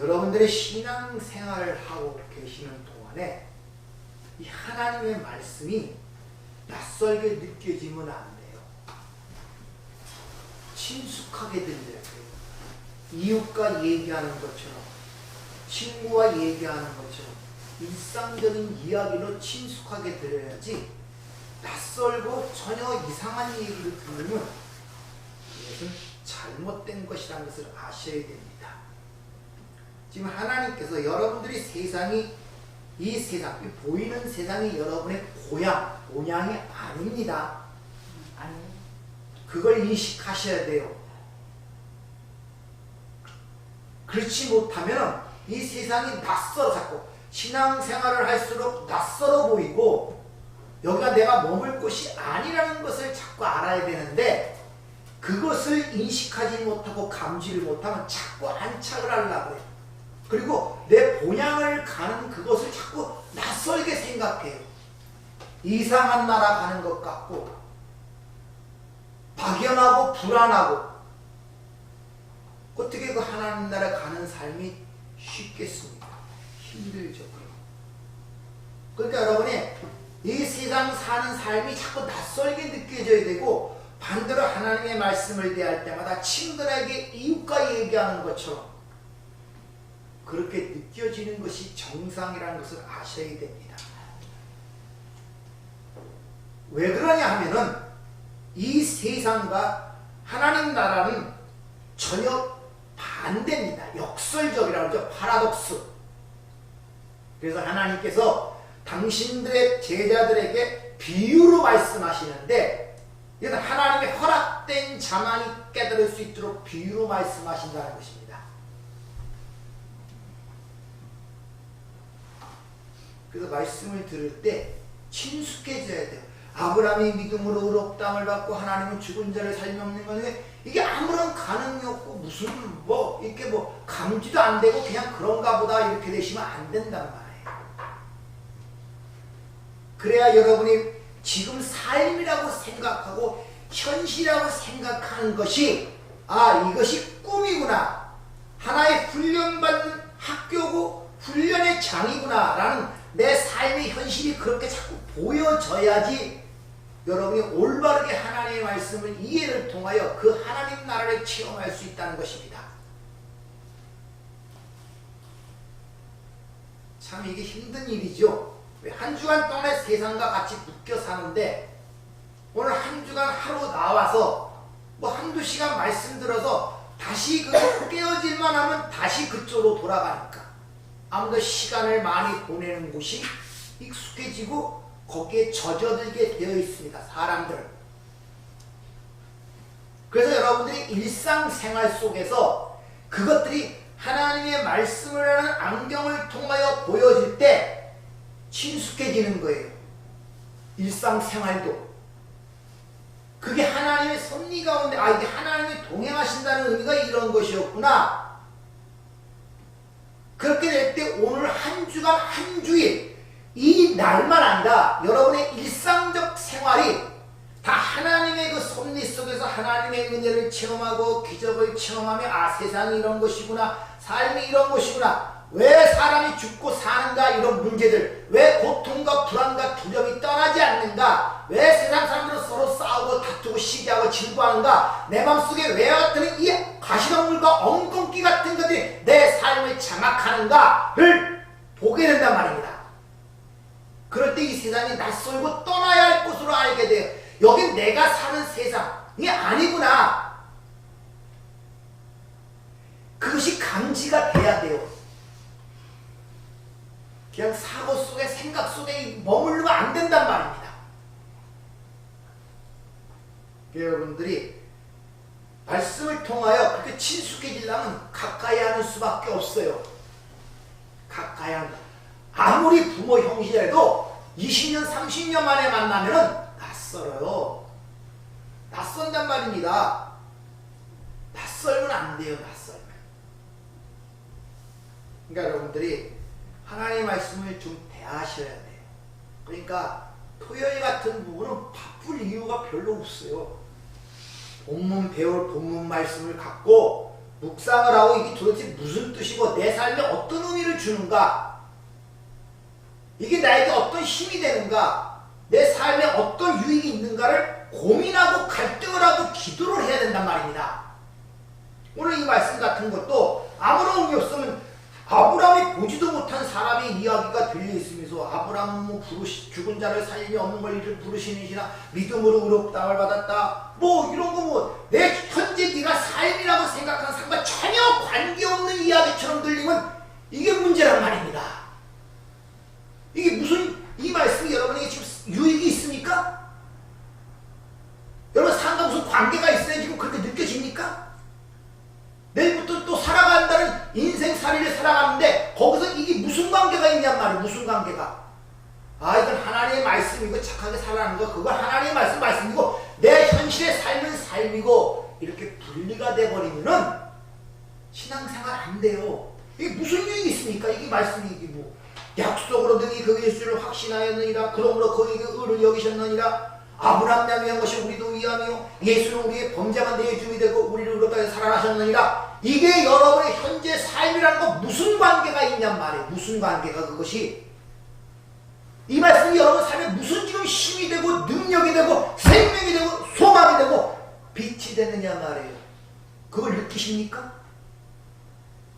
여러분들의 신앙생활을 하고 계시는 동안에 이 하나님의 말씀이 낯설게 느껴지면 안 돼요. 친숙하게 들려야 돼요. 이웃과 얘기하는 것처럼, 친구와 얘기하는 것처럼 일상적인 이야기로 친숙하게 들어야지 낯설고 전혀 이상한 얘기를 들으면 이것은 잘못된 것이라는 것을 아셔야 됩니다. 지금 하나님께서 여러분들이 이 세상, 보이는 세상이 여러분의 본향이 아닙니다. 그걸 인식하셔야 돼요. 그렇지 못하면 이 세상이 낯설어 자꾸 신앙생활을 할수록 낯설어 보이고 여기가 내가 머물 곳이 아니라는 것을 자꾸 알아야 되는데 그것을 인식하지 못하고 감지를 못하면 자꾸 안착을 하려고 해요. 그리고 내 본향을 가는 그것을 자꾸 낯설게 생각해요. 이상한 나라 가는 것 같고 막연하고 불안하고 어떻게 그 하나님 나라 가는 삶이 쉽겠습니까? 힘들죠. 그러니까 여러분이 이 세상 사는 삶이 자꾸 낯설게 느껴져야 되고 반대로 하나님의 말씀을 대할 때마다 친구들에게 이웃과 얘기하는 것처럼 그렇게 느껴지는 것이 정상이라는 것을 아셔야 됩니다. 왜 그러냐 하면은 이 세상과 하나님 나라는 전혀 반대입니다. 역설적이라고 하죠. 파라독스. 그래서 하나님께서 당신들의 제자들에게 비유로 말씀하시는데 이건 하나님의 허락된 자만이 깨달을 수 있도록 비유로 말씀하신다는 것입니다. 그래서 말씀을 들을 때 친숙해져야 돼요. 아브라함이 믿음으로 의롭다함을 받고 하나님은 죽은 자를 살려 먹는 건데 이게 아무런 가능이 없고 무슨 이렇게 감지도 안 되고 그냥 그런가 보다 이렇게 되시면 안 된단 말이에요. 그래야 여러분이 지금 삶이라고 생각하고 현실이라고 생각하는 것이 이것이 꿈이구나. 하나의 훈련받는 학교고 훈련의 장이구나 라는 내 삶의 현실이 그렇게 자꾸 보여져야지 여러분이 올바르게 하나님의 말씀을 이해를 통하여 그 하나님 나라를 체험할 수 있다는 것입니다. 참 이게 힘든 일이죠. 한 주간 동안에 세상과 같이 묶여 사는데 오늘 한 주간 하루 나와서 한두 시간 말씀 들어서 다시 깨어질만 하면 다시 그쪽으로 돌아가니까 아무도 시간을 많이 보내는 곳이 익숙해지고 거기에 젖어들게 되어 있습니다. 사람들. 그래서 여러분들이 일상생활 속에서 그것들이 하나님의 말씀을 하는 안경을 통하여 보여질 때 친숙해지는 거예요. 일상생활도. 그게 하나님의 섭리 가운데 이게 하나님이 동행하신다는 의미가 이런 것이었구나. 그렇게 될 때 오늘 한 주간 한 주일 이 날만 아니라 여러분의 일상적 생활이 다 하나님의 그 섭리 속에서 하나님의 은혜를 체험하고 기적을 체험하며 세상이 이런 것이구나, 삶이 이런 것이구나, 왜 사람이 죽고 사는가 이런 문제들, 왜 고통과 불안과 두려움이 떠나지 않는가, 왜 세상 사람들은 서로 싸우고 다투고 시기하고 질투하는가, 내 마음속에 왜 같은 이 가시덤불과 엉겅퀴 같은 것들이 내 삶을 장악하는가를 보게 된단 말입니다. 그럴 때 이 세상이 낯설고 떠나야 할 곳으로 알게 돼요. 여긴 내가 사는 세상이 아니구나. 그것이 감지가 돼야 돼요. 그냥 사고 속에 생각 속에 머물르면 안 된단 말입니다. 여러분들이 말씀을 통하여 그렇게 친숙해지려면 가까이 하는 수밖에 없어요. 가까이 한다. 아무리 부모 형제라도 20년 30년 만에 만나면 낯설어요. 낯선단 말입니다. 낯설면 안 돼요. 낯설면. 그러니까 여러분들이 하나님의 말씀을 좀 대하셔야 돼요. 그러니까 토요일 같은 부분은 바쁠 이유가 별로 없어요. 본문 배울 본문 말씀을 갖고 묵상을 하고 이게 도대체 무슨 뜻이고 내 삶에 어떤 의미를 주는가, 이게 나에게 어떤 힘이 되는가, 내 삶에 어떤 유익이 있는가를 고민하고 갈등을 하고 기도를 해야 된단 말입니다. 오늘 이 말씀 같은 것도 아무런 의미 없으면 아브라함이 보지도 못한 사람의 이야기가 들려있으면서 아브라함은 뭐 죽은 자를 살리며 없는 권리를 부르시는 이시나 믿음으로 의롭다함을 받았다, 뭐 이런 거 뭐 내 현재 네가 삶이라고 생각하는 삶과 전혀 관계없는 이야기처럼 들리면 이게 문제란 말입니다. 이게 무슨, 이 말씀이 여러분에게 지금 유익이 있습니까? 여러분 삶과 무슨 관계가 있어야 지금 그렇게 느껴집니까? 내일부터 또 살아간다는 인생살이를 살아가는데 거기서 이게 무슨 관계가 있냔 말이에요. 무슨 관계가. 아, 이건 하나님의 말씀이고 착하게 살아가는 거, 그건 하나님의 말씀이고 내 현실의 삶은 삶이고, 이렇게 분리가 돼버리면은 신앙생활 안 돼요. 이게 무슨 유익이 있습니까? 이게 말씀이 이게 뭐 약속으로 능히 그 예수를 확신하였느니라, 그러므로 그에게 의를 여기셨느니라, 아브라함을 위한 것이 우리도 위함이요 예수는 우리의 범죄가 내줌이 되고 우리를 의롭다 해서 살아나셨느니라. 이게 여러분의 현재 삶이라는 거 무슨 관계가 있냔 말이에요. 무슨 관계가, 그것이 이 말씀이 여러분 삶에 무슨 지금 힘이 되고 능력이 되고 생명이 되고 소망이 되고 빛이 되느냐 말이에요. 그걸 느끼십니까?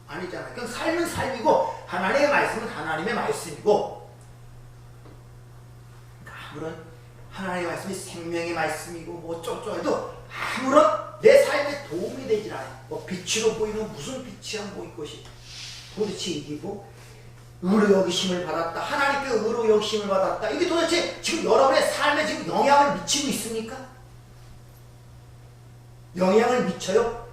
아니잖아요. 그냥 삶은 삶이고 하나님의 말씀은 하나님의 말씀이고, 아무런 하나님의 말씀이 생명의 말씀이고 뭐 어쩌고 해도 아무런 내 삶에 도움이 되질 않아요. 뭐 빛으로 보이는 무슨 빛이야 뭐 이것이 도대체 이게 뭐 의로 여기심을 받았다, 하나님께 의로 여기심을 받았다, 이게 도대체 지금 여러분의 삶에 지금 영향을 미치고 있습니까? 영향을 미쳐요?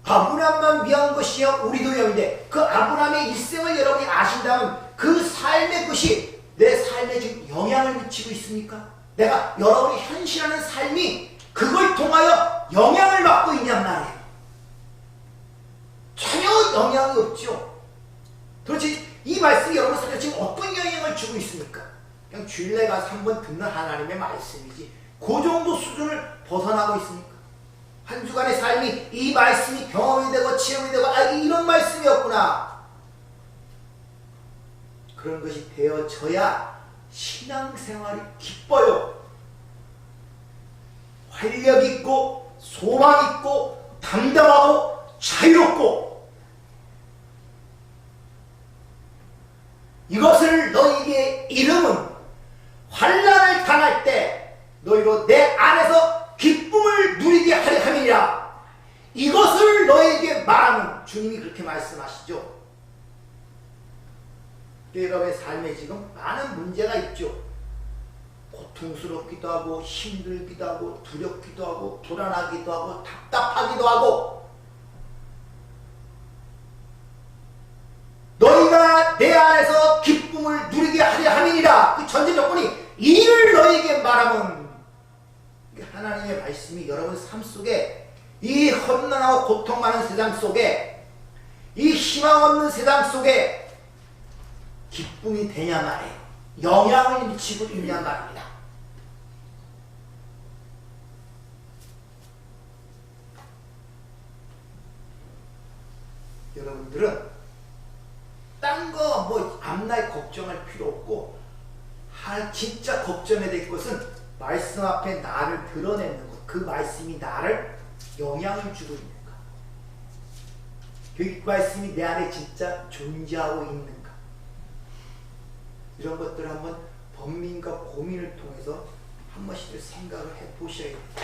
아브라함만 위한 것이여 우리도 위함인데, 그 아브라함의 일생을 여러분이 아신다면 그 삶의 것이 내 삶에 지금 영향을 미치고 있습니까? 내가 여러분이 현실하는 삶이 그걸 통하여 영향을 받고 있냔 말이에요. 전혀 영향이 없죠. 도대체 이 말씀이 여러분 삶에 지금 어떤 영향을 주고 있습니까? 그냥 주일에 가서 한번 듣는 하나님의 말씀이지 그 정도 수준을 벗어나고 있습니까? 한 주간의 삶이 이 말씀이 경험이 되고 체험이 되고, 아, 이런 말씀이었구나, 그런 것이 되어져야 신앙생활이 기뻐요. 활력 있고 소망 있고 담담하고 자유롭고, 이것을 너희에게 이름은 환난을 당할 때 너희로 내 안에서 기쁨을 누리게 하려 함이니라. 이것을 너희에게 말하는, 주님이 그렇게 말씀하시죠. 여러분의 삶에 지금 많은 문제가 있죠. 고통스럽기도 하고 힘들기도 하고 두렵기도 하고 불안하기도 하고 답답하기도 하고, 너희가 내 안에서 기쁨을 누리게 하려 함이니라. 그 전제 조건이 이를 너희에게 말하면, 하나님의 말씀이 여러분 삶 속에, 이 험난하고 고통 많은 세상 속에, 이 희망 없는 세상 속에 기쁨이 되냐 말이에요. 영향을 미치고 있냐 말입니다. 여러분들은 딴 거 뭐 앞날 걱정할 필요 없고, 진짜 걱정해야 될 것은 말씀 앞에 나를 드러내는 것, 그 말씀이 나를 영향을 주고 있는가, 그 말씀이 내 안에 진짜 존재하고 있는가, 이런 것들을 한번 번민과 고민을 통해서 한 번씩 생각을 해보셔야 됩니다.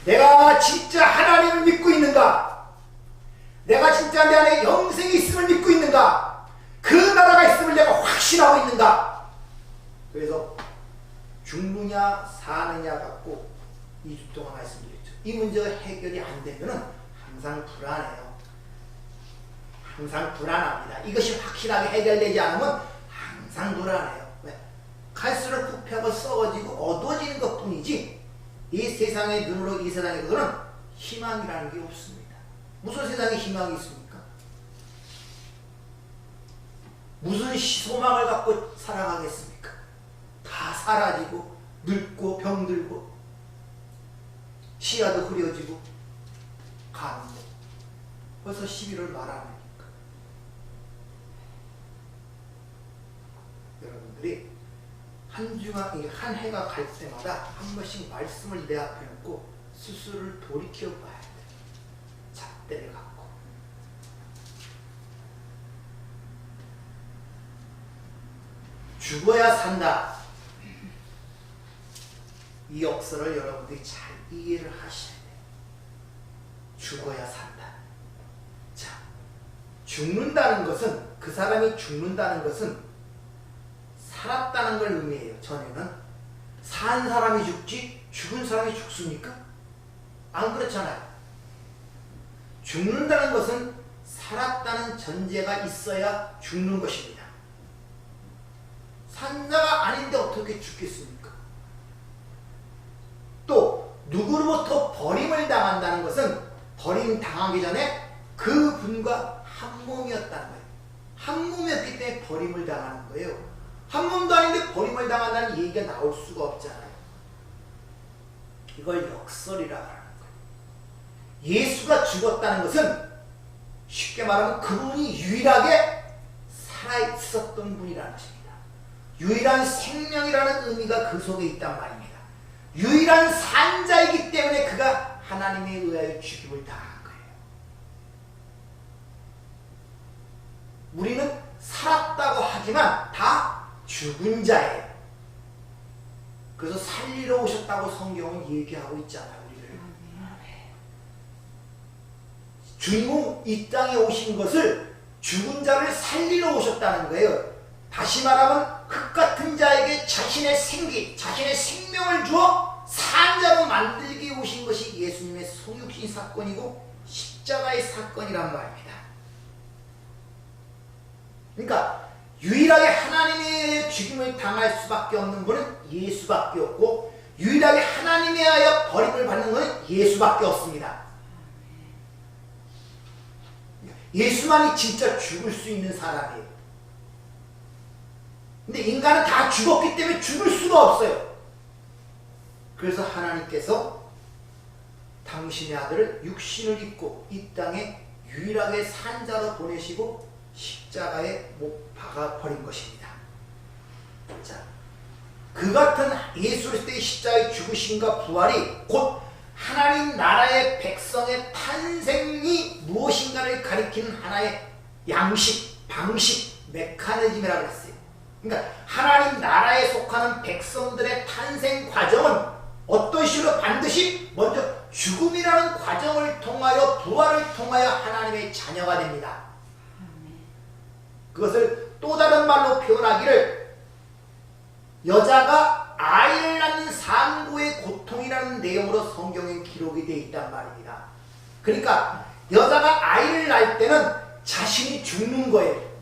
내가 진짜 하나님을 믿고 있는가? 내가 진짜 내 안에 영생이 있음을 믿고 있는가? 그 나라가 있음을 내가 확신하고 있는가? 그래서 죽느냐 사느냐 갖고 2주 동안 말씀드렸죠. 이 문제가 해결이 안 되면은 항상 불안해요. 항상 불안합니다. 이것이 확실하게 해결되지 않으면 항상 불안해요. 왜? 갈수록 부패하고 썩어지고 어두워지는 것 뿐이지, 이 세상의 눈으로 이 세상에 그거는 희망이라는 게 없습니다. 무슨 세상에 희망이 있습니까? 무슨 소망을 갖고 살아가겠습니까? 다 사라지고 늙고 병들고 치아도 흐려지고 가는데 벌써 11월 말 아닙니까? 여러분들이 한 주가 한 해가 갈 때마다 한 번씩 말씀을 내 앞에 놓고 스스로를 돌이켜 봐야 돼. 잣대를 갖고. 죽어야 산다. 이 역설을 여러분들이 잘 이해를 하셔야 돼요. 죽어야 산다. 자, 죽는다는 것은, 그 사람이 죽는다는 것은 살았다는 걸 의미해요. 전에는 산 사람이 죽지 죽은 사람이 죽습니까? 안 그렇잖아요. 죽는다는 것은 살았다는 전제가 있어야 죽는 것입니다. 산 자가 아닌데 어떻게 죽겠습니까? 또 누구로부터 버림을 당한다는 것은 버림 당하기 전에 그분과 한 몸이었다는 거예요. 한 몸이었기 때문에 버림을 당하는 거예요. 한 몸도 아닌데 버림을 당한다는 얘기가 나올 수가 없잖아요. 이걸 역설이라고 하는 거예요. 예수가 죽었다는 것은 쉽게 말하면 그분이 유일하게 살아있었던 분이라는 것입니다. 유일한 생명이라는 의미가 그 속에 있단 말입니다. 유일한 산자이기 때문에 그가 하나님에 의하여 죽임을 당한 거예요. 우리는 살았다고 하지만 다 죽은 자예요. 그래서 살리러 오셨다고 성경은 얘기하고 있잖아요. 우리를. 주인공 이 땅에 오신 것을 죽은 자를 살리러 오셨다는 거예요. 다시 말하면 흙 같은 자에게 자신의 생기, 자신의 생명을 주어 산자로 만들기 오신 것이 예수님의 성육신 사건이고 십자가의 사건이란 말입니다. 그러니까 유일하게 하나님의 죽임을 당할 수밖에 없는 분은 예수밖에 없고 유일하게 하나님에 하여 버림을 받는 것은 예수밖에 없습니다. 예수만이 진짜 죽을 수 있는 사람이에요. 근데 인간은 다 죽었기 때문에 죽을 수가 없어요. 그래서 하나님께서 당신의 아들을 육신을 입고 이 땅에 유일하게 산자로 보내시고 십자가에 못 박아 버린 것입니다. 자, 그 같은 예수 그리스도의 십자가의 죽으심과 부활이 곧 하나님 나라의 백성의 탄생이 무엇인가를 가리키는 하나의 양식, 방식, 메커니즘이라고 했어요. 그러니까 하나님 나라에 속하는 백성들의 탄생 과정은 어떤 식으로 반드시 먼저 죽음이라는 과정을 통하여 부활을 통하여 하나님의 자녀가 됩니다. 그것을 또 다른 말로 표현하기를 여자가 아이를 낳는 산고의 고통이라는 내용으로 성경에 기록이 되어 있단 말입니다. 그러니까 여자가 아이를 낳을 때는 자신이 죽는 거예요.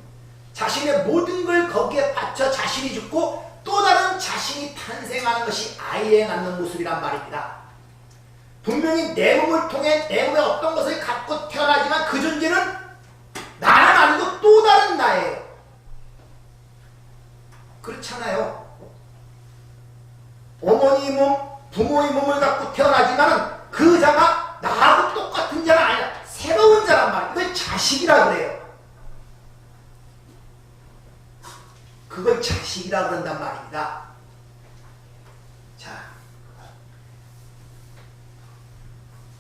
자신의 모든 걸 거기에 바쳐 자신이 죽고 또 다른 자신이 탄생하는 것이 아이에 낳는 모습이란 말입니다. 분명히 내 몸을 통해 내 몸에 어떤 것을 갖고 태어나지만 그 존재는 나는 아니고 또 다른 나예요. 그렇잖아요. 어머니 몸, 부모의 몸을 갖고 태어나지만 그 자가 나하고 똑같은 자는 아니라 새로운 자란 말이에요. 이걸 자식이라 그래요. 그걸 자식이라 그런단 말입니다. 자,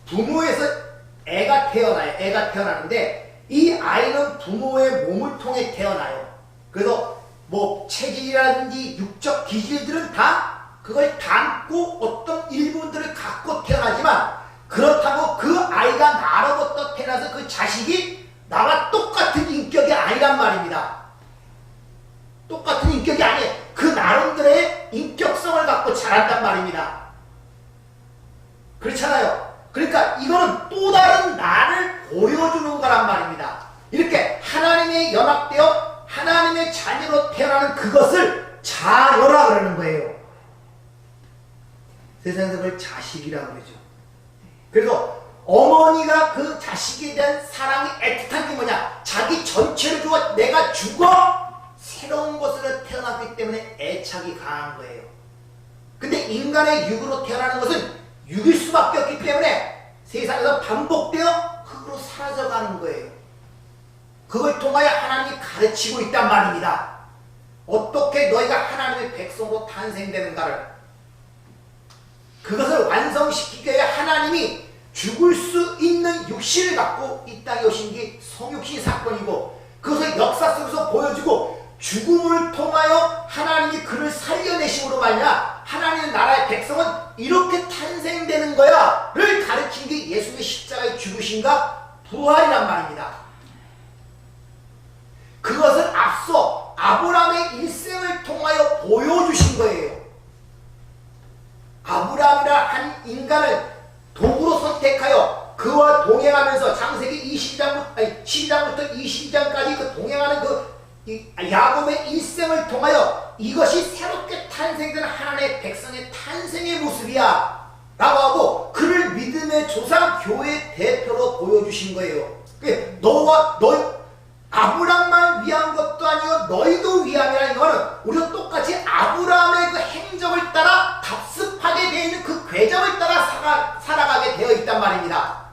부모에서 애가 태어나요. 애가 태어나는데 이 아이는 부모의 몸을 통해 태어나요. 그래서 뭐 체질이라든지 육적 기질들은 다 그걸 담고 어떤 일부분들을 갖고 태어나지만 그렇다고 그 아이가 나로부터 태어나서 그 자식이 나와 똑같은 인격이 아니란 말입니다. 똑같은 인격이 아니에요. 그 나름대로의 인격성을 갖고 자란단 말입니다. 그렇잖아요. 그러니까 이거는 또 다른 나를 보여주는 거란 말입니다. 이렇게 하나님에 연합되어 하나님의 자녀로 태어나는 그것을 자녀라 그러는 거예요. 세상에서 그걸 자식이라고 그러죠. 그래서 어머니가 그 자식에 대한 사랑이 애틋한 게 뭐냐? 자기 전체를 주어 내가 죽어 새로운 것으로 태어났기 때문에 애착이 강한 거예요. 근데 인간의 육으로 태어나는 것은 육일 수밖에 없기 때문에 세상에서 반복되어 흙으로 사라져가는 거예요. 그걸 통하여 하나님이 가르치고 있단 말입니다. 어떻게 너희가 하나님의 백성으로 탄생되는가를. 그것을 완성시키기 위해 하나님이 죽을 수 있는 육신을 갖고 이 땅에 오신 게 성육신 사건이고, 그것을 역사 속에서 보여주고 죽음을 통하여 하나님이 그를 살려내심으로 말미암아 하나님의 나라의 백성은 이렇게 탄생되는 거야 를 가르친 게 예수님의 십자가의 죽으심과 부활이란 말입니다. 그것을 앞서 아브라함의 일생을 통하여 보여주신 거예요. 아브라함이라 한 인간을 도구로 선택하여 그와 동행하면서 창세기 12장부터 22장까지 그 동행하는 그 야곱의 일생을 통하여 이것이 새롭게 탄생된 하나님의 백성의 탄생의 모습이야 라고 하고 그를 믿음의 조상 교회 대표로 보여주신 거예요. 너와 아브라함만 위한 것도 아니고 너희도 위함이라는 것은 우리도 똑같이 아브라함의 그 행적을 따라 답습하게 되어 있는 그 궤적을 따라 살아가게 되어 있단 말입니다.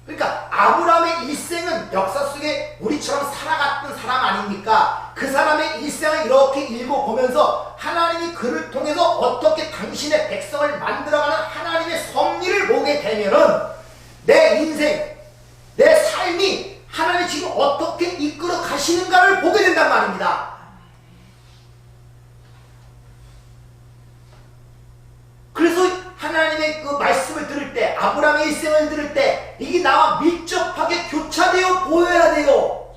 그러니까 아브라함의 일생은 역사 속에 우리처럼 살아갔던 사람 아닙니까? 그 사람의 일생을 이렇게 읽어보면서 하나님이 그를 통해서 어떻게 당신의 백성을 만들어가는 하나님의 섭리를 보게 되면은 내 인생, 내 삶이 하나님이 지금 어떻게 이끌어 가시는가를 보게 된단 말입니다. 그래서 하나님의 그 말씀을 들을 때, 아브라함의 일생을 들을 때 이게 나와 밀접하게 교차되어 보여야 돼요.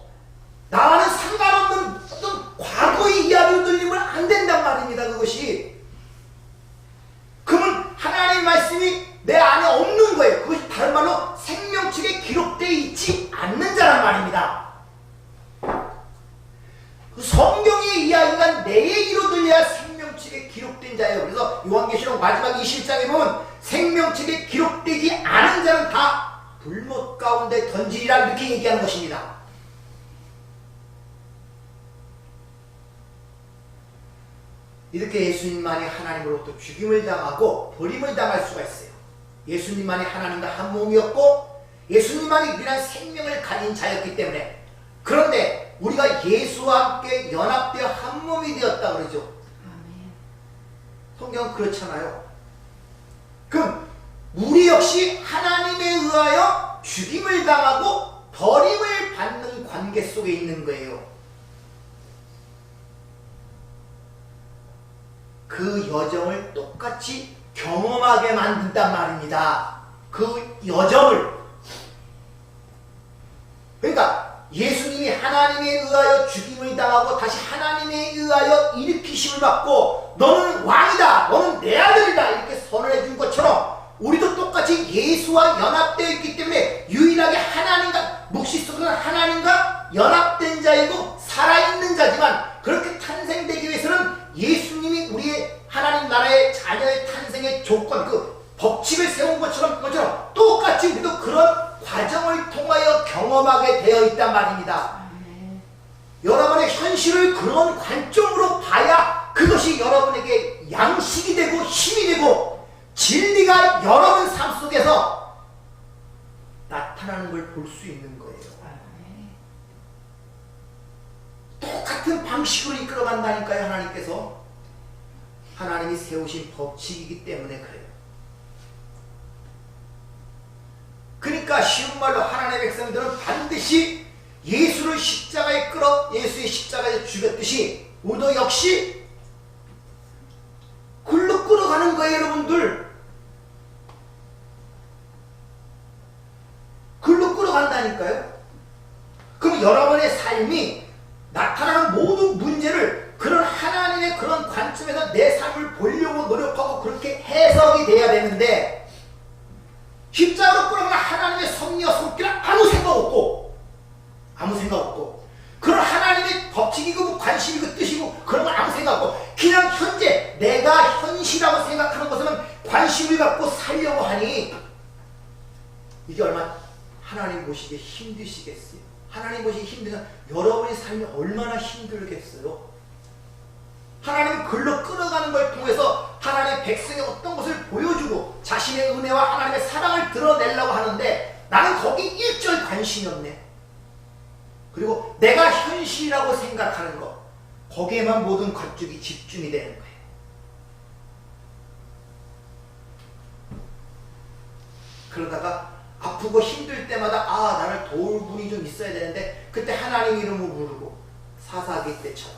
나와는 상관없는 어떤 과거의 이야기로 들리면 안 된단 말입니다. 그것이. 그러면 하나님의 말씀이 내 안에 없는 거예요. 그것이 다른 말로 생명책에 기록되어 있지 않는 자란 말입니다. 그 성경의 이야기가 내 얘기로 들려야 생명책에 기록된 자예요. 그래서 요한계시록 마지막 21장에 보면 생명책에 기록되지 않은 자는 다 불못 가운데 던지리라 이렇게 얘기하는 것입니다. 이렇게 예수님만이 하나님으로부터 죽임을 당하고 버림을 당할 수가 있어요. 예수님만이 하나님과 한 몸이었고 예수님만이 유일한 생명을 가진 자였기 때문에. 그런데 우리가 예수와 함께 연합되어 한 몸이 되었다 그러죠. 성경은 그렇잖아요. 그럼 우리 역시 하나님에 의하여 죽임을 당하고 버림을 받는 관계 속에 있는 거예요. 그 여정을 똑같이 경험하게 만든단 말입니다. 그 여정을. 그러니까 예수님이 하나님에 의하여 죽임을 당하고 다시 하나님에 의하여 일으키심을 받고 너는 왕이다, 너는 내 아들이다 이렇게 선언해 준 것처럼 우리도 똑같이 예수와 연합되어 있기 때문에 유일하게 하나님과 묵시 속에는 하나님과 연합된 자이고 살아있는 자지만, 그렇게 탄생되기 위해서는 예수님이 우리의 하나님 나라의 자녀의 탄생의 조건, 그 법칙을 세운 것처럼 똑같이 우리도 그런 과정을 통하여 경험하게 되어 있단 말입니다. 여러분의 현실을 그런 관점으로 봐야 그것이 여러분에게 양식이 되고 힘이 되고 진리가 여러분 삶 속에서 나타나는 걸 볼 수 있는 거예요. 똑같은 방식으로 이끌어간다니까요. 하나님께서. 하나님이 세우신 법칙이기 때문에 그래요. 그러니까 쉬운 말로 하나님의 백성들은 반드시 예수를 십자가에 끌어 예수의 십자가에 죽였듯이 우리도 역시 굴러 끌어가는 거예요. 여러분들 굴러 끌어간다니까요. 그럼 여러분의 삶이 나타나는 모든 문제를 그런 하나님의 그런 관점에서 내 삶을 보려고 노력하고 그렇게 해석이 돼야 되는데, 십자가로 끌어가는 하나님의 섭리와 손길은 아무 생각 없고 그런 하나님의 법칙이고 뭐 관심이고 뜻이고 그런 건 아무 생각 없고 그냥 현재 내가 현실이라고 생각하는 것은 관심을 갖고 살려고 하니 이게 얼마나 하나님 보시기에 힘드시겠어요. 하나님 보시기 힘드면 여러분의 삶이 얼마나 힘들겠어요. 하나님은 글로 끌어가는 걸 통해서 하나님의 백성의 어떤 것을 보여주고 자신의 은혜와 하나님의 사랑을 드러내려고 하는데 나는 거기 일절 관심이 없네. 그리고 내가 현실이라고 생각하는 것, 거기에만 모든 관점이 집중이 되는 거예요. 그러다가 아프고 힘들 때마다 나를 도울 분이 좀 있어야 되는데 그때 하나님 이름을 부르고 사사기 때처럼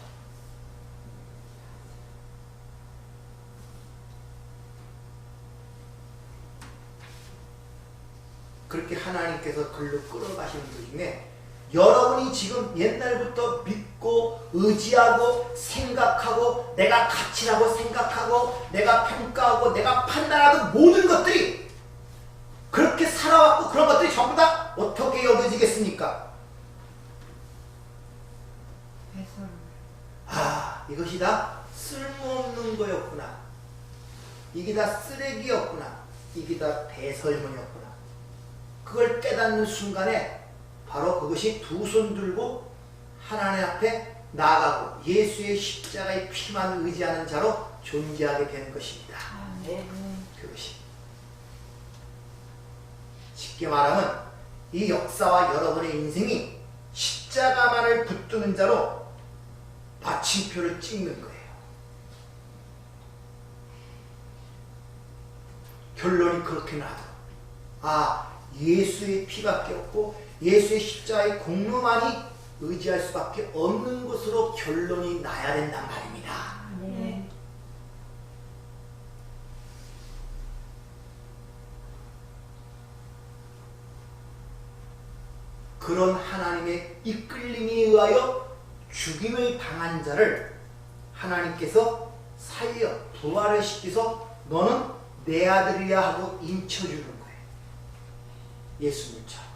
그렇게 하나님께서 글로 끌어가시는 도중에 여러분이 지금 옛날부터 믿고 의지하고 생각하고 내가 가치라고 생각하고 내가 평가하고 내가 판단하던 모든 것들이 그렇게 살아왔고 그런 것들이 전부 다 어떻게 여겨지겠습니까? 이것이 다 쓸모없는 거였구나. 이게 다 쓰레기였구나. 이게 다 배설물이었구나. 그걸 깨닫는 순간에 바로 그것이 두 손 들고 하나님 앞에 나아가고 예수의 십자가의 피만 의지하는 자로 존재하게 되는 것입니다. 그것이 쉽게 말하면 이 역사와 여러분의 인생이 십자가만을 붙드는 자로 마침표를 찍는 거예요. 결론이 그렇게 나도 예수의 피밖에 없고 예수의 십자가의 공로만이 의지할 수밖에 없는 것으로 결론이 나야 된단 말입니다. 그런 하나님의 이끌림에 의하여 죽임을 당한 자를 하나님께서 살려 부활을 시켜서 너는 내 아들이야 하고 인쳐주는 거예요. 예수님처럼.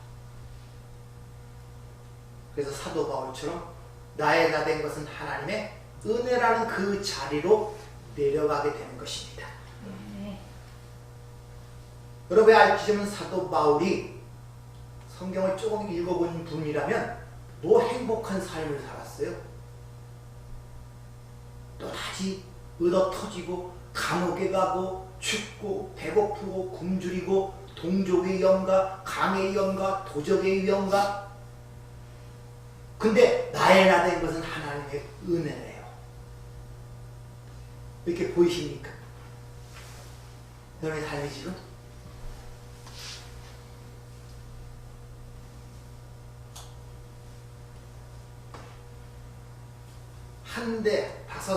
그래서 사도 바울처럼 나의 나 된 것은 하나님의 은혜라는 그 자리로 내려가게 되는 것입니다. 여러분의 알기지만 사도 바울이 성경을 조금 읽어본 분이라면 뭐 행복한 삶을 살았어요. 또다시 얻어 터지고 감옥에 가고 춥고 배고프고 굶주리고 동족의 영가, 강의 영가, 도적의 영가. 근데 나의 나 된 것은 하나님의 은혜래요. 이렇게 보이십니까? 여러분의 삶이 지금?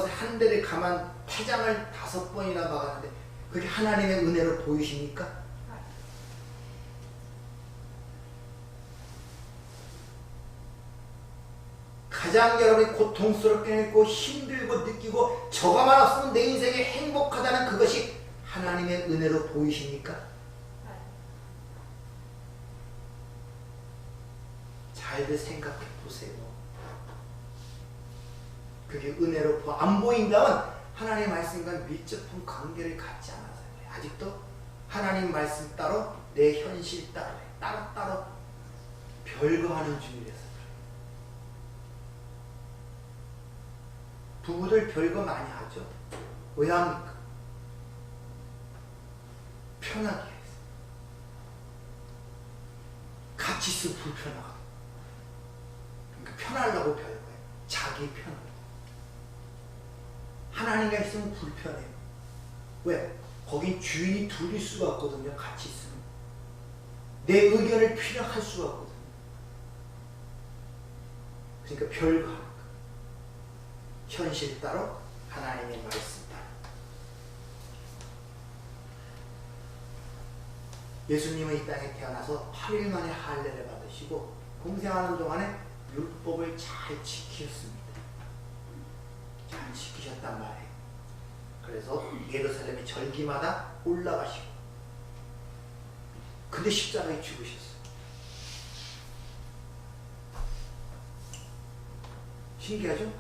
한 대를 가만 태장을 5번이나 막았는데 그게 하나님의 은혜로 보이십니까? 가장 여러분이 고통스럽게 느끼고 힘들고 느끼고 저거만 없으면 내 인생이 행복하다는 그것이 하나님의 은혜로 보이십니까? 잘들 생각해 보세요. 그게 은혜로 안 보인다면 하나님의 말씀과 밀접한 관계를 갖지 않아서 그래요. 아직도 하나님 말씀 따로 내 현실 따로 별거 하는 중이라서 그래요. 부부들 별거 많이 하죠. 왜 합니까? 편하게 해서. 같이 있으면 불편하고. 그러니까 편하려고 별거예요. 자기 편하고. 하나님과 있으면 불편해요. 왜? 거긴 주인이 둘일 수가 없거든요. 같이 있으면. 내 의견을 필요할 수가 없거든요. 그러니까 별거 하는 거. 현실 따로 하나님의 말씀 따로. 예수님은 이 땅에 태어나서 8일 만에 할례를 받으시고 공생하는 동안에 율법을 잘 지키셨습니다. 잘 지키셨단 말이에요. 그래서 예루살렘의 절기마다 올라가시고 근데 십자가에 죽으셨어요. 신기하죠?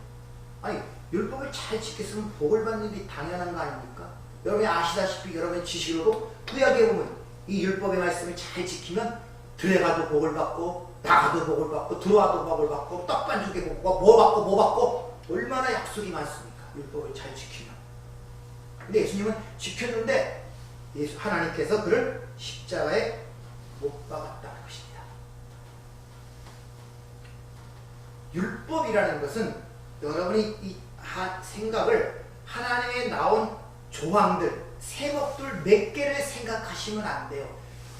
아니 율법을 잘 지켰으면 복을 받는 게 당연한 거 아닙니까? 여러분이 아시다시피 여러분의 지식으로도 구약에 보면 이 율법의 말씀을 잘 지키면 들어가도 복을 받고 나가도 복을 받고 들어와도 복을 받고 떡반 주게 복을 받고 뭐 받고 얼마나 약속이 많습니까? 율법을 잘 근데 예수님은 지켰는데 하나님께서 그를 십자가에 못 박았다는 것입니다. 율법이라는 것은 여러분이 이 생각을 하나님의 나온 조항들, 세법들 몇 개를 생각하시면 안 돼요.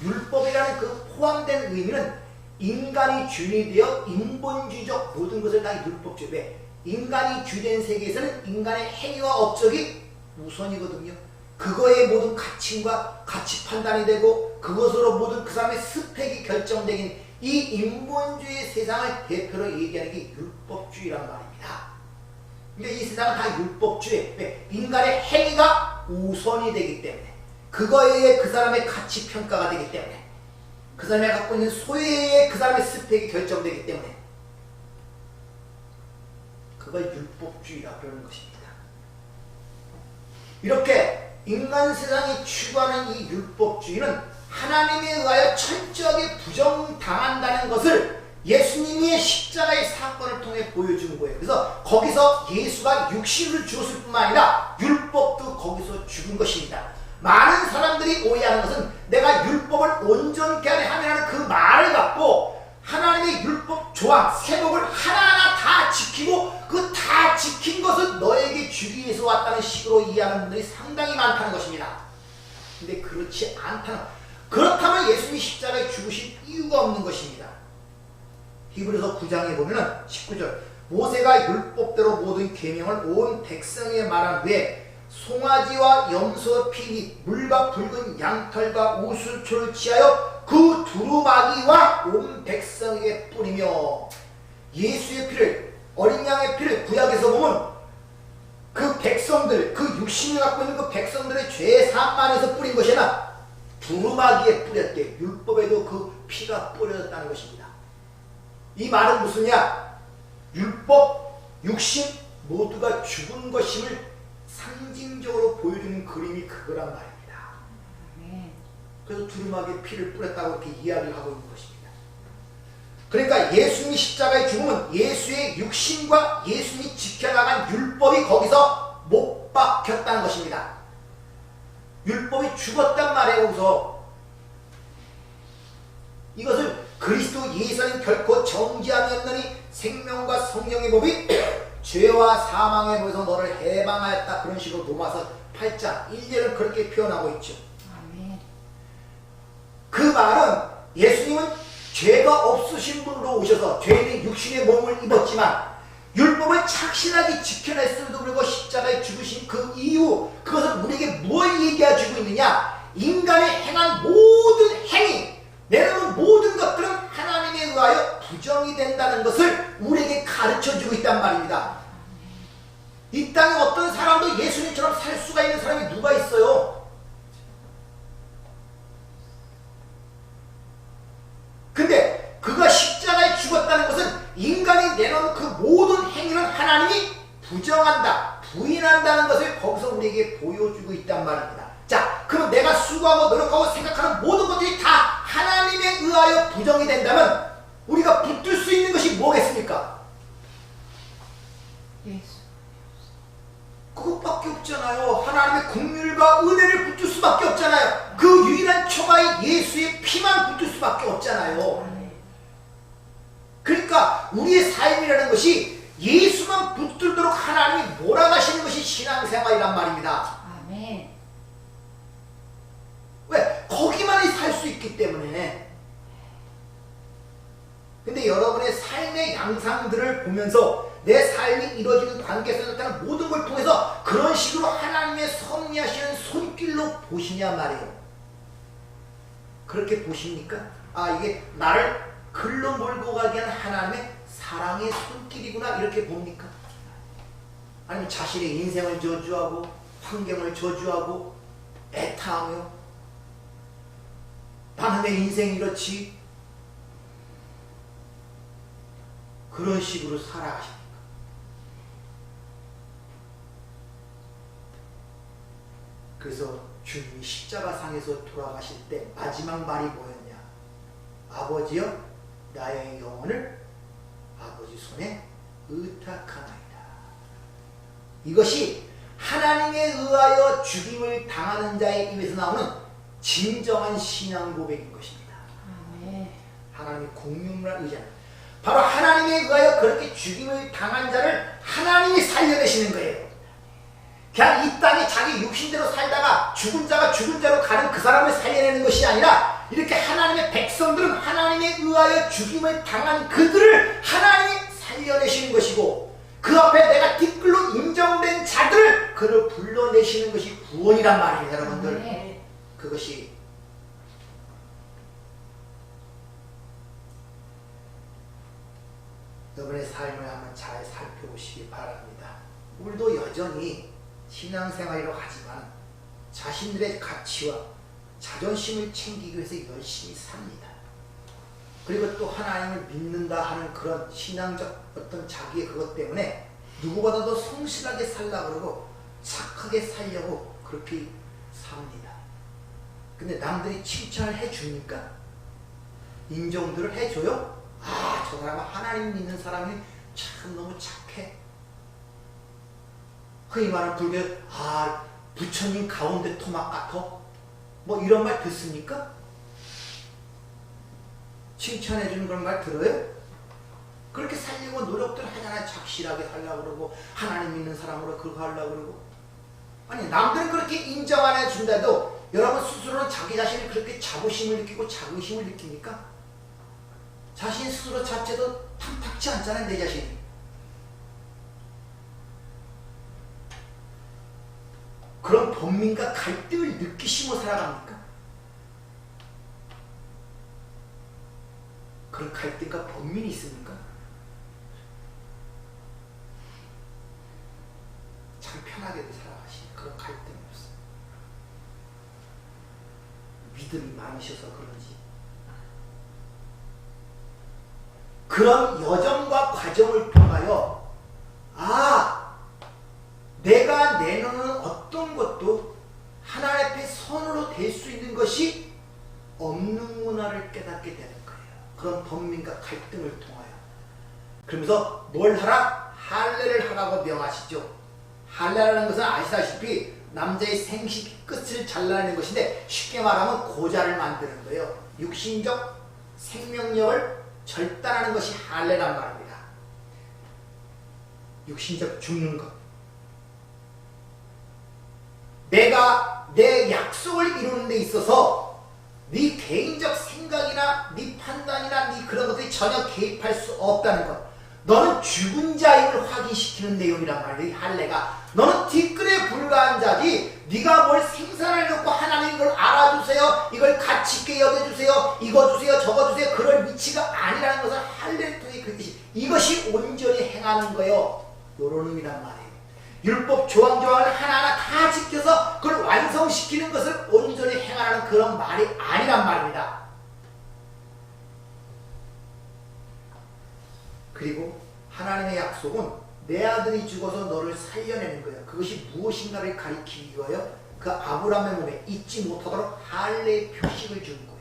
율법이라는 그 포함된 의미는 인간이 주인이 되어 인본주의적 모든 것을 다 율법주의. 왜? 인간이 주된 세계에서는 인간의 행위와 업적이 우선이거든요. 그거의 모든 가치과 가치 판단이 되고 그것으로 모든 그 사람의 스펙이 결정되긴 이 인본주의 세상을 대표로 얘기하는 게 율법주의란 말입니다. 근데 이 세상은 다 율법주의. 왜? 인간의 행위가 우선이 되기 때문에 그거에 의해 그 사람의 가치 평가가 되기 때문에 그 사람이 갖고 있는 소유에 의해 그 사람의 스펙이 결정되기 때문에 그걸 율법주의라고 그러는 것입니다. 이렇게 인간 세상이 추구하는 이 율법주의는 하나님에 의하여 철저하게 부정당한다는 것을 예수님의 십자가의 사건을 통해 보여준 거예요. 그래서 거기서 예수가 육신을 죽었을 뿐만 아니라 율법도 거기서 죽은 것입니다. 많은 사람들이 오해하는 것은 내가 율법을 온전케 하면 그 말을 갖고 하나님의 율법 조항, 세법을 하나하나 다 지키고 그 다 지킨 것은 너에게 주기 위해서 왔다는 식으로 이해하는 분들이 상당히 많다는 것입니다. 근데 그렇지 않다는, 그렇다면 예수님이 십자가에 죽으신 이유가 없는 것입니다. 히브리서 9장에 보면은 19절 모세가 율법대로 모든 계명을 온 백성에게 말한 후에 송아지와 염소 피 및 물과 붉은 양털과 우슬초를 취하여 그 두루마기와 온 백성에게 뿌리며 예수의 피를, 어린 양의 피를 구약에서 보면 그 백성들, 그 육신을 갖고 있는 그 백성들의 죄 사함만해서 뿌린 것이 아니라 두루마기에 뿌렸대. 율법에도 그 피가 뿌려졌다는 것입니다. 이 말은 무슨냐? 율법, 육신 모두가 죽은 것임을 상징적으로 보여주는 그림이 그거란 말입니다. 그래서 두루마기에 피를 뿌렸다고 이렇게 이야기를 하고 있는 것입니다. 그러니까 예수님이 십자가에 죽으면 예수의 육신과 예수님이 지켜나간 율법이 거기서 못 박혔다는 것입니다. 율법이 죽었단 말이에요. 거기서 이것을 그리스도 예수는 결코 정죄함이 없느니 생명과 성령의 법이 죄와 사망의 법에서 너를 해방하였다. 그런 식으로 로마서 8장 1절은 그렇게 표현하고 있죠. 아멘. 그 말은 예수님은 죄가 없으신 분으로 오셔서 죄인의 육신의 몸을 입었지만 율법을 착실하게 지켜냈음에도 불구하고 십자가에 죽으신 그 이유, 그것은 우리에게 뭘 얘기해주고 있느냐? 인간의 행한 모든 행위, 내놓은 모든 것들은 하나님에 의하여 부정이 된다는 것을 우리에게 가르쳐주고 있단 말입니다. 이 땅에 어떤 사람도 예수님처럼 살 수가 있는 사람이 누가 있어요? 근데 그가 십자가에 죽었다는 것은 인간이 내놓은 그 모든 행위는 하나님이 부정한다, 부인한다는 것을 거기서 우리에게 보여주고 있단 말입니다. 자, 그럼 내가 수고하고 노력하고 생각하는 모든 것들이 다 하나님에 의하여 부정이 된다면 우리가 붙들 수 있는 것이 뭐겠습니까? 예수. 그것밖에 없잖아요. 하나님의 긍휼과 은혜를 붙들 수밖에 없잖아요. 그 유일한 초가의 예수의 피만 붙들 수밖에 없잖아요. 그러니까 우리의 삶이라는 것이 예수만 붙들도록 하나님이 몰아가시는 것이 신앙생활이란 말입니다. 아멘. 왜? 거기만이 살 수 있기 때문에. 근데 여러분의 삶의 양상들을 보면서 내 삶이 이루어지는 관계에서 나타나는 모든 걸 통해서 그런 식으로 하나님의 섭리하시는 손길로 보시냐 말이에요. 그렇게 보십니까? 아, 이게 나를 글로 몰고 가게 하는 하나님의 사랑의 손길이구나, 이렇게 봅니까? 아니면 자신의 인생을 저주하고 환경을 저주하고 애타하며 나는 내 인생이 이렇지, 그런 식으로 살아가십니까? 그래서 주님이 십자가상에서 돌아가실 때 마지막 말이 뭐였냐? 아버지여, 나의 영혼을 아버지 손에 의탁하나이다. 이것이 하나님 하나님에 의하여 죽임을 당하는 자의 입에서 나오는 진정한 신앙 고백인 것입니다. 하나님의 공명을 의지하는, 바로 하나님에 의하여 그렇게 죽임을 당한 자를 하나님이 살려내시는 거예요. 그냥 이 땅에 자기 육신대로 살다가 죽은 자가 죽은 자로 가는 그 사람을 살려내는 것이 아니라, 이렇게 하나님의 백성들은 하나님에 의하여 죽임을 당한 그들을 하나님이 살려내시는 것이고, 그 앞에 내가 뒷글로 인정된 자들을 그를 불러내시는 것이 구원이란 말이에요. 여러분들, 그것이 여러분의 삶을 한번 잘 살펴보시기 바랍니다. 우리도 여전히 신앙생활이라고 하지만 자신들의 가치와 자존심을 챙기기 위해서 열심히 삽니다. 그리고 또 하나님을 믿는다 하는 그런 신앙적 어떤 자기의 그것 때문에 누구보다도 성실하게 살려고 그러고 착하게 살려고 그렇게 삽니다. 근데 남들이 칭찬을 해줍니까? 인정들을 해줘요? 아, 저 사람은 하나님 믿는 사람이 참 너무 착해. 흔히 말하는 불교, 아, 부처님 가운데 토막 같아? 뭐 이런 말 듣습니까? 칭찬해주는 그런 말 들어요? 그렇게 살려고 노력들 하잖아요. 착실하게 살려고 그러고, 하나님 믿는 사람으로 그거 하려고 그러고. 아니, 남들은 그렇게 인정 안 해준다도 여러분 스스로는 자기 자신이 그렇게 자부심을 느끼고 자긍심을 느낍니까? 자신 스스로 자체도 탐탁치 않잖아요, 내 자신이. 그런 번민과 갈등을 느끼시고 살아갑니까? 그런 갈등과 번민이 있습니까? 참 편하게도 살아가시는 그런 갈등이 없어요. 믿음이 많으셔서 그런지. 그런 여정과 과정을 통하여, 아, 내가 내놓는 어떤 것도 하나님 앞에 선으로 될 수 있는 것이 없는구나를 깨닫게 되는 거예요. 그런 번민과 갈등을 통하여. 그러면서 뭘 하라? 할례를 하라고 명하시죠. 할례라는 것은 아시다시피 남자의 생식 끝을 잘라내는 것인데, 쉽게 말하면 고자를 만드는 거예요. 육신적 생명력을 절단하는 것이 할례란 말입니다. 육신적 죽는 것. 내가 내 약속을 이루는 데 있어서 네 개인적 생각이나 네 판단이나 네 그런 것들이 전혀 개입할 수 없다는 것. 너는 죽은 자임을 확인시키는 내용이란 말이에요. 이 할례가. 너는 뒷글에 불과한 자지, 네가 뭘 생산을 놓고 하나님 이걸 알아주세요, 이걸 가치 있게 여겨주세요, 이거 주세요, 저거 주세요, 그럴 위치가 아니라는 것을 할례를 통해 그것이, 이것이 온전히 행하는 거예요. 요런 의미란 말이에요. 율법 조항조항을 하나하나 다 지켜서 그걸 완성시키는 것을 온전히 행하라는 그런 말이 아니란 말입니다. 그리고 하나님의 약속은 내 아들이 죽어서 너를 살려내는 거예요. 그것이 무엇인가를 가리키기 위하여 그 아브라함의 몸에 잊지 못하도록 할례의 표식을 준 거예요.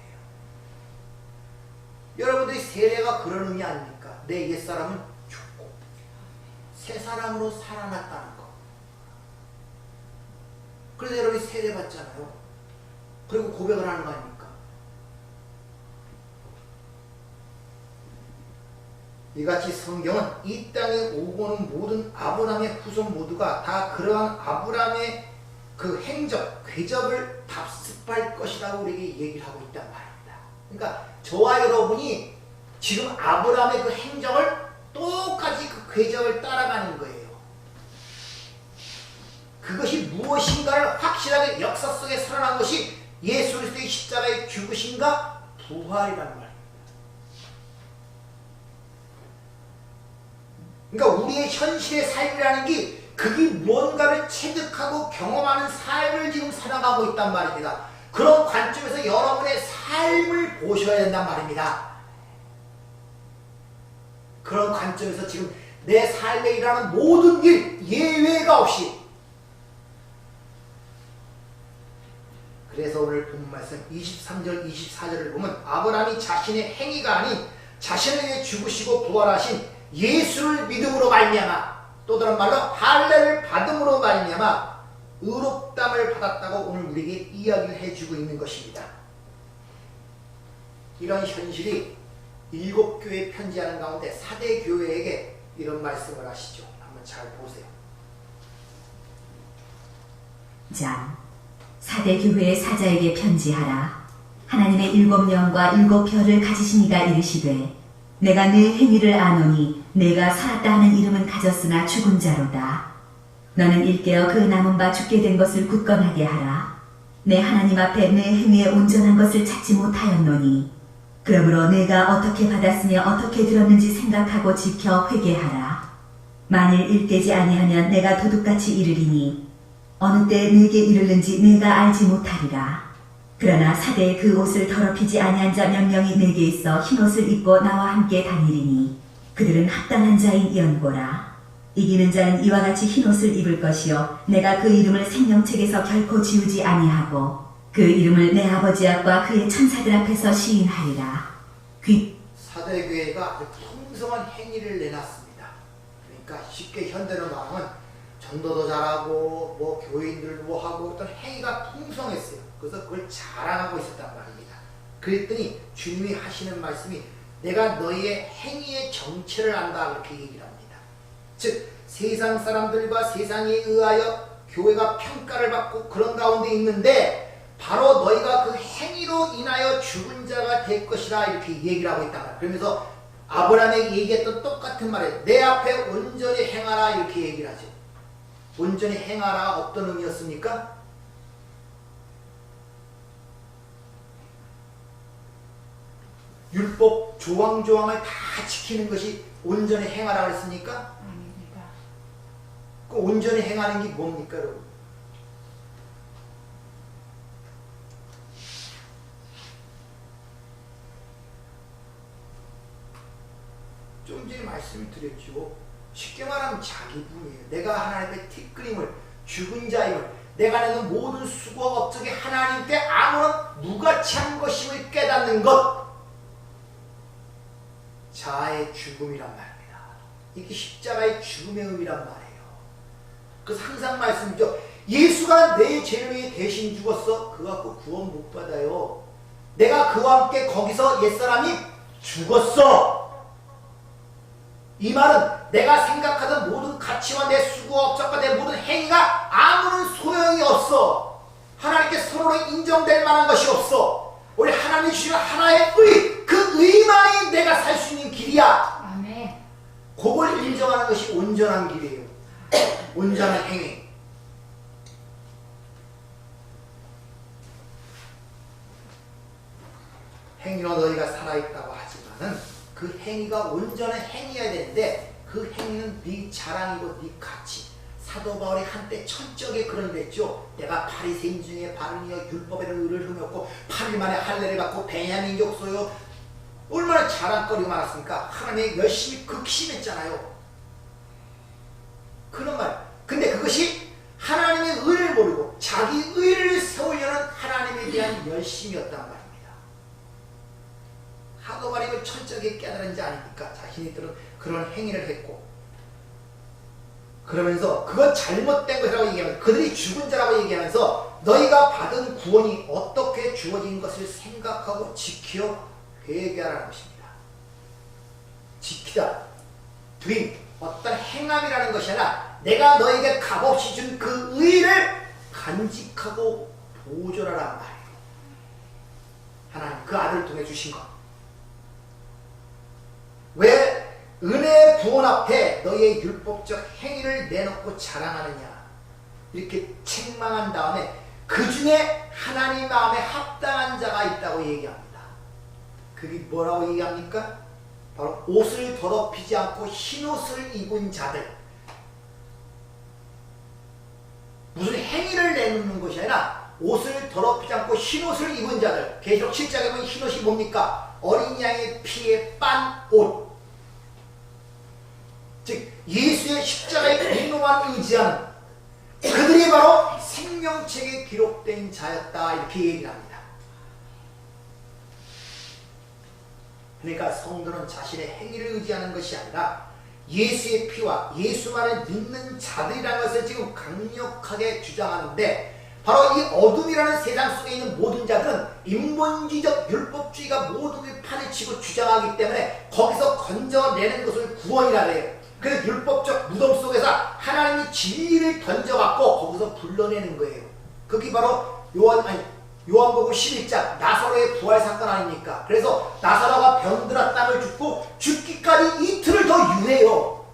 여러분들이 세례가 그런 의미 아닙니까? 내 옛사람은 죽고 새 사람으로 살아났다는 거. 그래서 여러분이 세례 받잖아요. 그리고 고백을 하는 거 아닙니까? 이같이 성경은 이 땅에 오고 오는 모든 아브라함의 후손 모두가 다 그러한 아브라함의 그 행적, 궤적을 답습할 것이라고 우리에게 얘기를 하고 있단 말입니다. 그러니까 저와 여러분이 지금 아브라함의 그 행적을 똑같이 그 궤적을 따라가는 거예요. 그것이 무엇인가를 확실하게 역사 속에 살아난 것이 예수 그리스도의 십자가의 죽으심과 부활이라는 말입니다. 그러니까 우리의 현실의 삶이라는 게 그게 무언가를 체득하고 경험하는 삶을 지금 살아가고 있단 말입니다. 그런 관점에서 여러분의 삶을 보셔야 된단 말입니다. 그런 관점에서 지금 내 삶에 일어나는 모든 일 예외가 없이. 그래서 오늘 본 말씀 23절 24절을 보면 아브라함이 자신의 행위가 아닌 자신을 위해 죽으시고 부활하신 예수를 믿음으로 말미암아, 또 다른 말로 할례를 받음으로 말미암아 의롭담을 받았다고 오늘 우리에게 이야기를 해주고 있는 것입니다. 이런 현실이 7교회 편지하는 가운데 4대 교회에게 이런 말씀을 하시죠. 한번 잘 보세요. 자, 4대 교회의 사자에게 편지하라. 하나님의 7영과 7별을 가지신 이가 이르시되 내가 네 행위를 아노니 내가 살았다 하는 이름은 가졌으나 죽은 자로다. 너는 일깨어 그 남은 바 죽게 된 것을 굳건하게 하라. 내 하나님 앞에 내 행위에 온전한 것을 찾지 못하였노니 그러므로 내가 어떻게 받았으며 어떻게 들었는지 생각하고 지켜 회개하라. 만일 일깨지 아니하면 내가 도둑같이 이르리니 어느 때 내게 이르는지 내가 알지 못하리라. 그러나 사대의 그 옷을 더럽히지 아니한 자 몇 명이 내게 있어 흰옷을 입고 나와 함께 다니리니 그들은 합당한 자인 연고라. 이기는 자는 이와 같이 흰옷을 입을 것이요 내가 그 이름을 생명책에서 결코 지우지 아니하고 그 이름을 내 아버지 앞과 그의 천사들 앞에서 시인하리라. 사대교회가 아주 풍성한 행위를 내놨습니다. 그러니까 쉽게 현대로 말하면 전도도 잘하고 뭐 교인들도 뭐 하고 어떤 행위가 풍성했어요. 그래서 그걸 자랑하고 있었단 말입니다. 그랬더니 주님이 하시는 말씀이 내가 너희의 행위의 정체를 안다 그렇게 얘기를 합니다. 즉 세상 사람들과 세상에 의하여 교회가 평가를 받고 그런 가운데 있는데 바로 너희가 그 행위로 인하여 죽은 자가 될 것이라 이렇게 얘기를 하고 있단 말이에요. 그러면서 아브라함에게 얘기했던 똑같은 말이에요. 내 앞에 온전히 행하라 이렇게 얘기를 하죠. 온전히 행하라 어떤 의미였습니까? 율법 조항조항을 다 지키는 것이 온전히 행하라 그랬습니까? 아닙니다. 그 온전히 행하는 게 뭡니까 여러분? 좀 전에 말씀드렸죠. 쉽게 말하면 자기분이에요. 내가 하나님의 티끌임을 죽은 자임을 내가 내는 모든 수고와 업적이 하나님께 아무런 무가치한 것임을 깨닫는 것 자아의 죽음이란 말입니다. 이게 십자가의 죽음의 의미란 말이에요. 그래서 항상 말씀드리죠. 예수가 내 죄를 위해 대신 죽었어. 그거 갖고 구원 못 받아요. 내가 그와 함께 거기서 옛사람이 죽었어. 이 말은 내가 생각하던 모든 가치와 내 수고와 업적과 내 모든 행위가 아무런 소용이 없어. 하나님께 서로로 인정될 만한 것이 없어. 우리 하나님이 주신 하나의 의, 그 의만이 내가 살 수 있는 길이야. 아멘. 그걸 인정하는 것이 온전한 길이에요. 온전한 행위. 행위로 너희가 살아있다고 하지만은 그 행위가 온전한 행위여야 되는데 그 행위는 네 자랑이고 네 가치. 사도 바울이 한때 천적에 그런 랬죠. 내가 바리새인 중에 바르니어 율법의 의를 흠였고 8일 만에 할례를 받고 베냐민 족속요. 얼마나 자랑거리가 많았습니까? 하나님이 열심히 극심했잖아요. 그런 말. 근데 그것이 하나님의 의를 모르고 자기 의를 세우려는 하나님에 대한 열심이었단 말입니다. 사도 바울이 천적에 깨달은지 아닙니까? 자신들은 그런 행위를 했고 그러면서 그건 잘못된 것이라고 얘기하면서 그들이 죽은 자라고 얘기하면서 너희가 받은 구원이 어떻게 주어진 것을 생각하고 지켜 회개하라는 것입니다. 지키다. doing 어떤 행함이라는 것이 아니라 내가 너에게 값없이 준 그 의를 간직하고 보존하라는 말이에요. 하나님 그 아들을 통해 주신 것. 왜 은혜의 구원 앞에 너희의 율법적 행위를 내놓고 자랑하느냐 이렇게 책망한 다음에 그 중에 하나님 마음에 합당한 자가 있다고 얘기합니다. 그게 뭐라고 얘기합니까? 바로 옷을 더럽히지 않고 흰옷을 입은 자들. 무슨 행위를 내놓는 것이 아니라 옷을 더럽히지 않고 흰옷을 입은 자들. 계시록 7장에 보면 흰옷이 뭡니까? 어린 양의 피에 빤 옷. 즉 예수의 십자가의 공로만 의지하는 그들이 바로 생명책에 기록된 자였다 이렇게 얘기를 합니다. 그러니까 성도는 자신의 행위를 의지하는 것이 아니라 예수의 피와 예수만을 믿는 자들이라는 것을 지금 강력하게 주장하는데, 바로 이 어둠이라는 세상 속에 있는 모든 자들은 인본주의적 율법주의가 모든 걸 판을 치고 주장하기 때문에 거기서 건져내는 것을 구원이라 해요. 그래서 율법적 무덤 속에서 하나님이 진리를 던져갖고 거기서 불러내는 거예요. 그게 바로 요한복음 11장 나사로의 부활 사건 아닙니까? 그래서 나사로가 병들어 땀을 죽고 죽기까지 이틀을 더 유해요.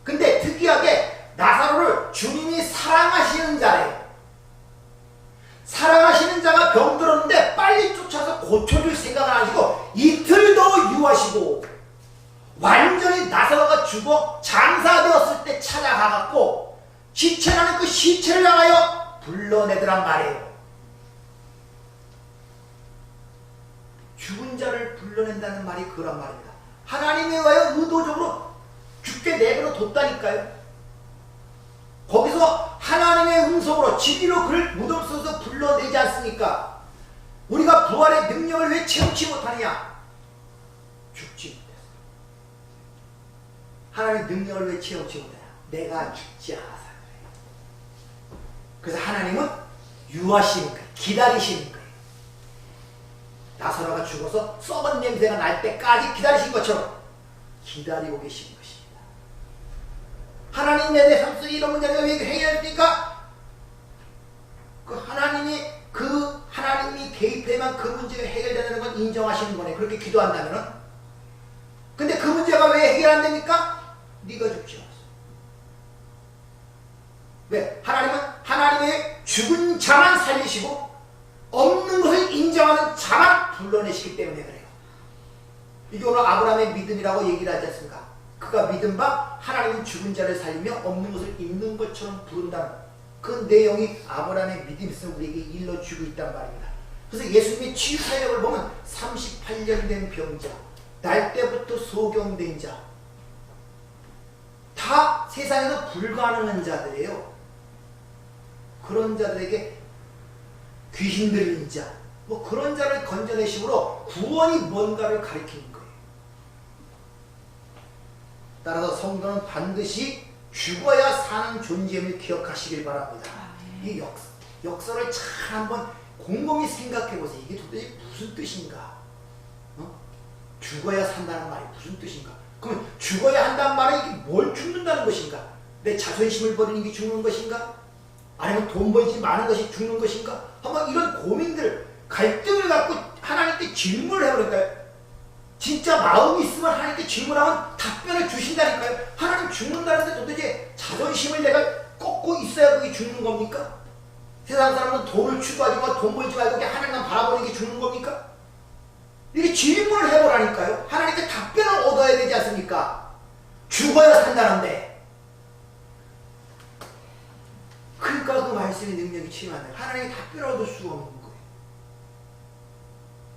근데 특이하게 나사로를 주님이 사랑하시는 자래요. 사랑하시는 자가 병들었는데 빨리 쫓아서 고쳐줄 생각을 안 하시고 이틀 더 유하시고, 완전히 나사로가 죽어 장사되었을 때 찾아가갖고 시체라는 그 시체를 향하여 불러내더란 말이에요. 죽은 자를 불러낸다는 말이 그런 말입니다. 하나님에 의하여 의도적으로 죽게 내버려 뒀다니까요. 거기서 하나님의 음성으로 진리로 그를 무덤 속에서 불러내지 않습니까? 우리가 부활의 능력을 왜 채우지 못하느냐? 죽지 못했어. 하나님의 능력을 왜 채우지 못하냐? 내가 죽지 않아서 그래요. 그래서 하나님은 유하시는 거예요. 기다리시는 거예요. 나사로가 죽어서 썩은 냄새가 날 때까지 기다리신 것처럼 기다리고 계시는 것입니다. 하나님 내 삶 속에 이런 문제가 왜 해결됩니까? 하나님이 개입해야만 그 문제가 해결되는 건 인정하시는 거네. 그렇게 기도한다면은. 근데 그 문제가 왜 해결 안 됩니까? 네가 죽지 않았어. 왜? 하나님의 죽은 자만 살리시고 없는 것을 인정하는 자만 불러내시기 때문에 그래요. 이게 오늘 아브라함의 믿음이라고 얘기를 하지 않습니까? 그가 믿은 바 하나님은 죽은 자를 살리며 없는 것을 있는 것처럼 부른다는 그 내용이 아브라함의 믿음에서 우리에게 일러주고 있단 말입니다. 그래서 예수님의 치유 사역을 보면 38년 된 병자, 날 때부터 소경된 자, 다 세상에서 불가능한 자들이에요. 그런 자들에게 귀신 들린 자, 뭐 그런 자를 건져내심으로 구원이 뭔가를 가리키는 거예요. 따라서 성도는 반드시 죽어야 사는 존재임을 기억하시길 바랍니다. 이 역사를 잘 한번 곰곰이 생각해 보세요. 이게 도대체 무슨 뜻인가? 죽어야 산다는 말이 무슨 뜻인가? 그러면 죽어야 한다는 말은 이게 뭘 죽는다는 것인가? 내 자존심을 버리는 게 죽는 것인가? 아니면 돈 벌지 많은 것이 죽는 것인가? 한번 이런 고민들, 갈등을 갖고 하나님께 질문을 해보니까요. 진짜 마음이 있으면 하나님께 질문하면 답변을 주신다니까요. 하나님 죽는다는데 도대체 자존심을 내가 꺾고 있어야 그게 죽는 겁니까? 세상 사람은 돈을 추구하지만 돈 벌지 말고 그냥 하나님만 바라보는 게 죽는 겁니까? 이렇게 질문을 해보라니까요. 하나님께 답변을 얻어야 되지 않습니까? 죽어야 산다는데. 그러니까 그 말씀의 능력이 치유한다. 하나님의 답변을 얻을 수가 없는 거예요.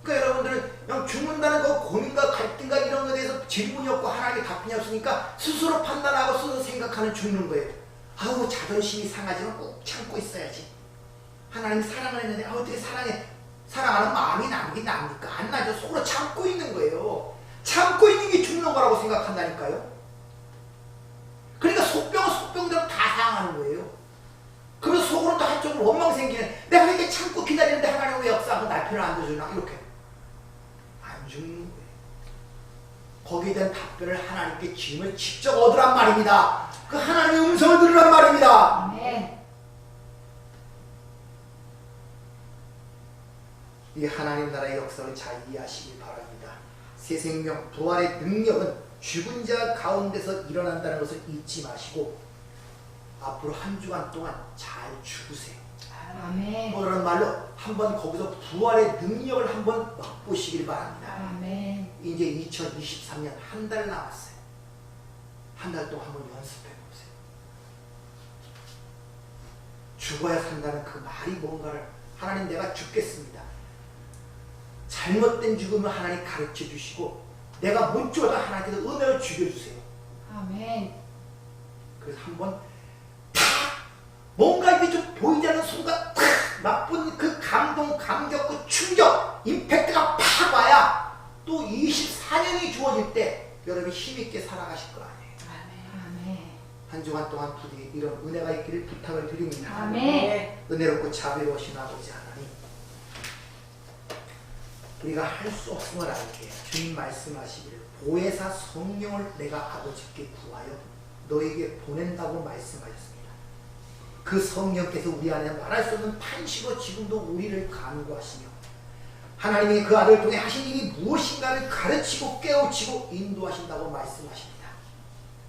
그러니까 여러분들은 그냥 죽는다는 그 고민과 갈등과 이런 것에 대해서 질문이 없고 하나님의 답변이 없으니까 스스로 판단하고 스스로 생각하는 죽는 거예요. 아우 자존심이 상하지만 꼭 참고 있어야지. 하나님 사랑을 했는데 어떻게 사랑하는 마음이 나긴 납니까? 안 나죠. 속으로 참고 있는 거예요. 참고 있는 게 죽는 거라고 생각한다니까요. 그러니까 속병대로 다 상하는 거예요. 그래서 속으로 또 한쪽으로 원망 생기는, 내가 이렇게 참고 기다리는데 하나님 왜 역사하고 날 편을 안 줘주나? 이렇게 안 죽는 거예요. 거기에 대한 답변을 하나님께 질문을 직접 얻으란 말입니다. 그 하나님의 음성을 들으란 말입니다. 네. 이 하나님 나라의 역사를 잘 이해하시기 바랍니다. 새 생명, 부활의 능력은 죽은 자 가운데서 일어난다는 것을 잊지 마시고 앞으로 한 주간 동안 잘 죽으세요. 아멘. 그런 말로 한번 거기서 부활의 능력을 한번 맛보시길 바랍니다. 아멘. 이제 2023년 한 달 남았어요. 한 달 동안 한번 연습해 보세요. 죽어야 산다는 그 말이 뭔가를, 하나님 내가 죽겠습니다. 잘못된 죽음을 하나님 가르쳐 주시고 내가 못 죽어도 하나님께서 은혜로 죽여주세요. 아멘. 그래서 한번 뭔가 이게 좀 보이지 않는 순간 탁 맛본 그 감동, 감격, 그 충격, 임팩트가 팍 와야 또 24년이 주어질 때 여러분이 힘있게 살아가실 거 아니에요. 아멘. 한 주간 동안 부디 이런 은혜가 있기를 부탁을 드립니다. 아멘. 은혜롭고 자비로우신 아버지 하나님, 우리가 할 수 없음을 알게 주님 말씀하시기를 보혜사 성령을 내가 아버지께 구하여 너에게 보낸다고 말씀하셨습니다. 그 성령께서 우리 안에 말할 수 없는 판시로 지금도 우리를 간구하시며 하나님이 그 아들을 통해 하신 일이 무엇인가를 가르치고 깨우치고 인도하신다고 말씀하십니다.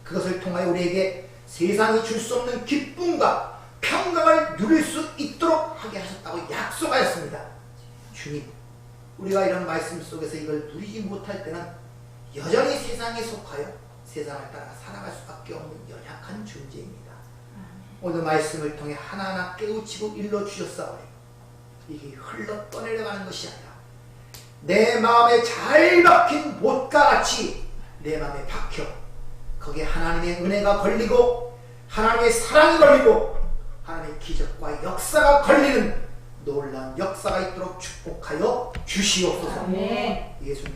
그것을 통하여 우리에게 세상이 줄 수 없는 기쁨과 평강을 누릴 수 있도록 하게 하셨다고 약속하였습니다. 주님, 우리가 이런 말씀 속에서 이걸 누리지 못할 때는 여전히 세상에 속하여 세상을 따라 살아갈 수밖에 없는 연약한 존재입니다. 오늘 말씀을 통해 하나하나 깨우치고 일러주셨사오니 이게 흘러 떠내려가는 것이 아니라 내 마음에 잘 박힌 못과 같이 내 마음에 박혀 거기에 하나님의 은혜가 걸리고 하나님의 사랑이 걸리고 하나님의 기적과 역사가 걸리는 놀라운 역사가 있도록 축복하여 주시옵소서. 아멘. 예수님